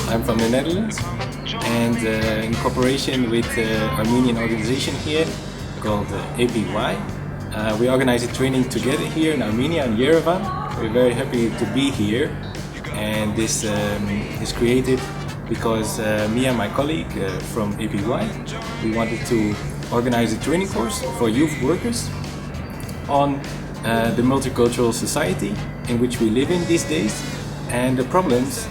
I'm from the Netherlands, and in cooperation with the Armenian organization here called APY, we organize a training together here in Armenia, in Yerevan. We're very happy to be here, and this is created because me and my colleague from APY, we wanted to organize a training course for youth workers on the multicultural society in which we live in these days and the problems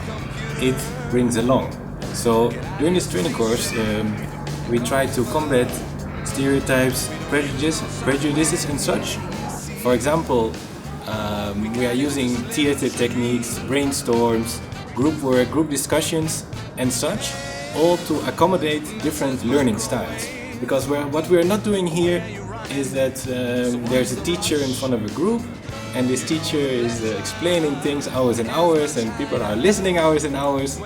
it brings along. So during this training course we try to combat stereotypes, prejudices and such. For example, we are using theater techniques, brainstorms, group work, group discussions and such, all to accommodate different learning styles. Because what we're not doing here is that there's a teacher in front of a group and this teacher is explaining things hours and hours and people are listening hours and hours,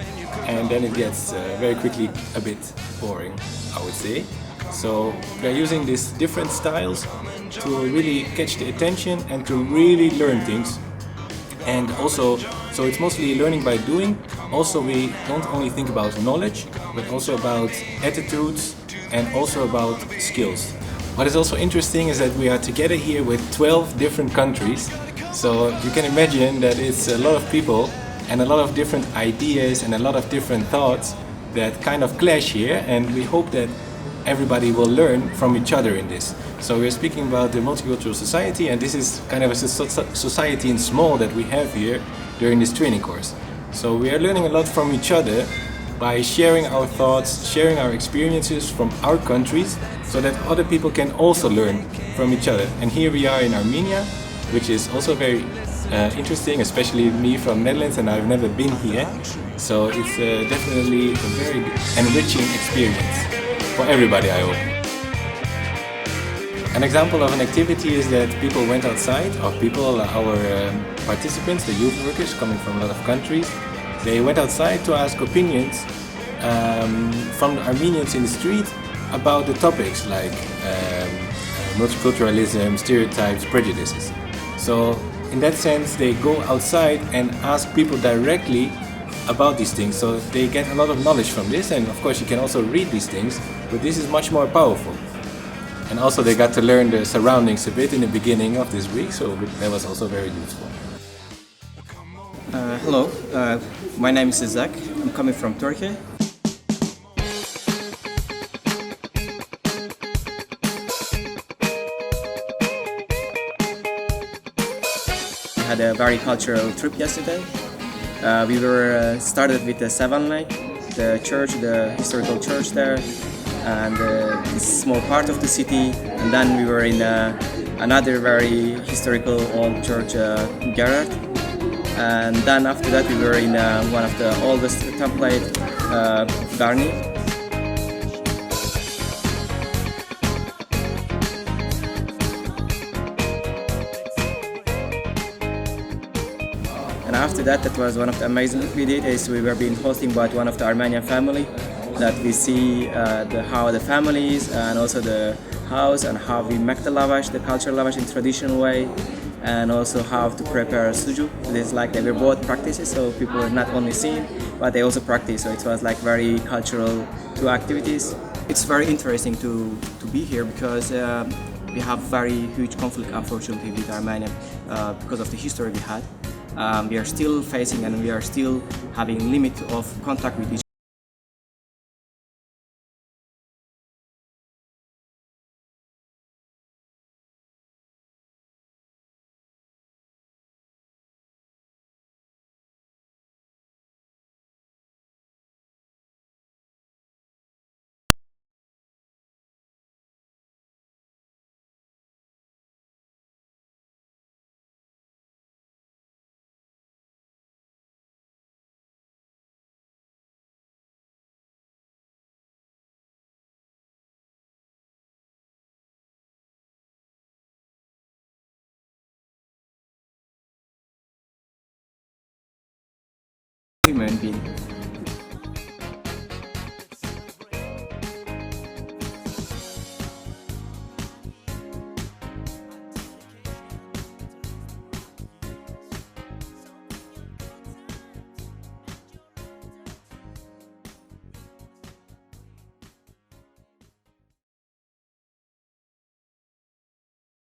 and then it gets very quickly a bit boring, I would say. So we're using these different styles to really catch the attention and to really learn things. And also, so it's mostly learning by doing. Also, we don't only think about knowledge, but also about attitudes and also about skills. What is also interesting is that we are together here with 12 different countries. So you can imagine that it's a lot of people and a lot of different ideas and a lot of different thoughts that kind of clash here, and we hope that everybody will learn from each other in this. So we're speaking about the multicultural society, and this is kind of a society in small that we have here during this training course. So we are learning a lot from each other by sharing our thoughts, sharing our experiences from our countries, so that other people can also learn from each other. And here we are in Armenia, which is also very interesting, especially me from Netherlands, and I've never been here. So it's definitely a very enriching experience for everybody, I hope. An example of an activity is that people went outside, our participants, the youth workers coming from a lot of countries, they went outside to ask opinions from the Armenians in the street about the topics like multiculturalism, stereotypes, prejudices. So in that sense, they go outside and ask people directly about these things. So they get a lot of knowledge from this, and of course you can also read these things, but this is much more powerful. And also they got to learn the surroundings a bit in the beginning of this week, so that was also very useful. Hello, my name is Zach. I'm coming from Turkey. We had a very cultural trip yesterday. We were started with the Seven Lake, the church, the historical church there, and this small part of the city. And then we were in another very historical old church, Gerard. And then after that we were in one of the oldest template, Garni. And after that, that was one of the amazing things we did, is we were being hosted by one of the Armenian family, that we see how the families and also the house and how we make the lavash, the cultural lavash in traditional way, and also how to prepare suju. It's like they were both practices, so people were not only seeing, but they also practice. So it was like very cultural two activities. It's very interesting to be here because we have very huge conflict, unfortunately, with Armenia because of the history we had. we are still facing and we are still having limit of contact with each human being.